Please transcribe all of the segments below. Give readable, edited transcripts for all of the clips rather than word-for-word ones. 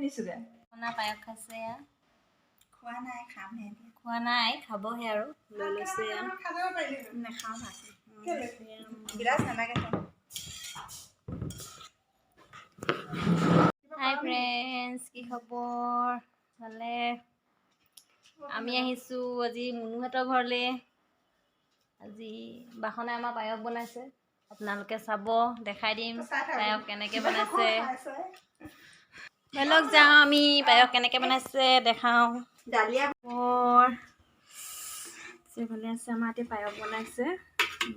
দিছোগে না পায়স খাইছে এয়া খোৱা নাই খামহে খোৱা নাই খাবহে আৰু লৈ লৈছে এয়া নাখাওঁ ভাত গিলাচ নালাগে হাই ফ্ৰেণ্ডছ কি খবৰ ভালে আমি আহিছোঁ আজি মুনুহঁতৰ ঘৰলৈ আজি বাখনে আমাৰ পায়স বনাইছে আপোনালোকে চাব দেখাই দিম পায়স কেনেকৈ বনাইছে বলক যাওঁ আমি পায়স কেনেকৈ বনাইছে দেখাওঁ ডালিয়া ভালে আছে আমাৰ এতিয়া পায়স বনাইছে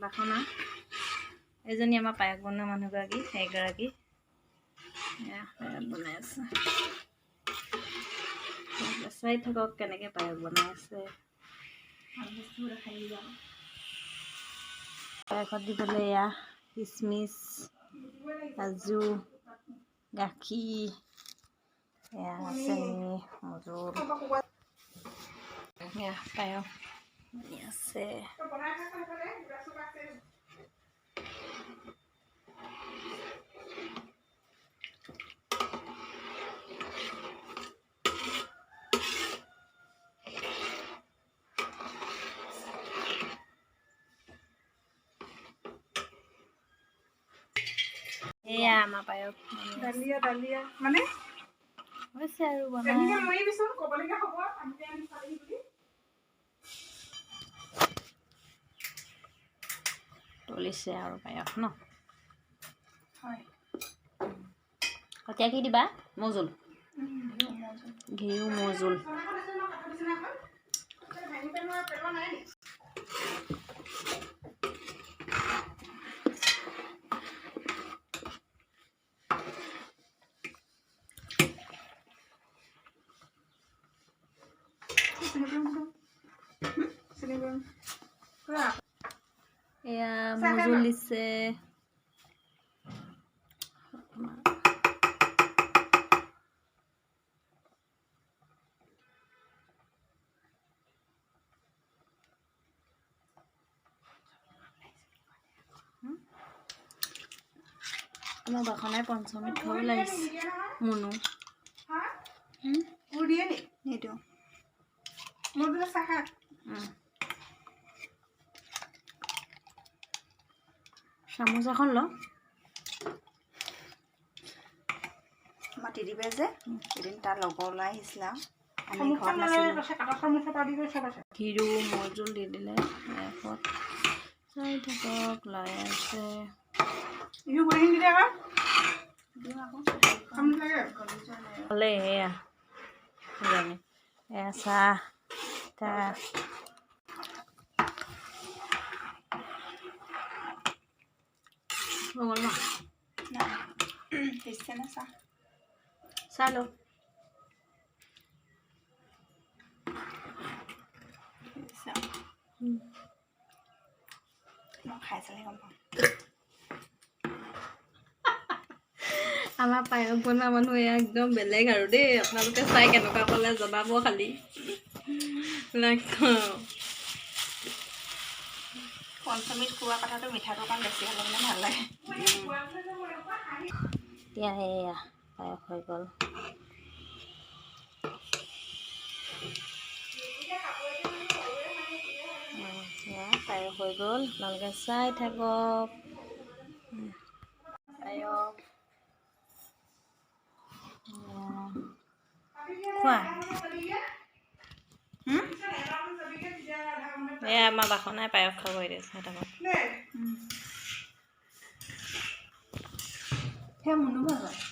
বাখনা এজনী আমাৰ পায়স বনোৱা মানুহগৰাকী সেইগৰাকী বনাই আছে চাই থাকক কেনেকৈ পায়স বনাই আছে পায়সত দিবলৈ এয়া কিচমিচ কাজু গাখীৰ এয়া চেনি মজুৰ এয়া পায়স আছে এয়া আমাৰ পায়স ডালিয়া ডালিয়া মানে হৈছে আৰু এনেকে মই বিচোন কবলগা হ'ব আমি চালি বুলি তলিছে আৰু পায়স ন হয় এতিয়া কি দিবা মজুল ঘিউ মজুল এয়া মজুল দিছে আমাৰ বাখনাই পঞ্চমীত খাব লাগিছে মুনু দিয়ে নি নিদিওঁ মোৰ বোলে চাহ চামুচ এখন ল মাতি দিবে যে এদিন তাৰ লগৰ ওলাই আহিছিলে আমি ঘৰত নাছিলোঁ ঘিউ মজুল দি দিলে পায়সত চাই থাকক লৈ আছে হ'লে এয়া জানে এয়া চাহ তাহ হ'ল ন চাহ ল খাই চালে গম পাম আমাৰ পায়স বনোৱা মানুহ এয়া একদম বেলেগ আৰু দেই আপোনালোকে চাই কেনেকুৱা পালে জনাব খালি পঞ্চমীত খোৱা কথাটো মিঠাটো অকণ বেছি হ'লে মানে ভাল লাগে এতিয়া এয়া পায়স হৈ গ'ল পায়স হৈ গ'ল আপোনালোকে চাই থাকক পায়স খোৱা এয়া আমাৰ বাখনাই পায়স খাব এতিয়া চাই থাকক সেই মনো ভাল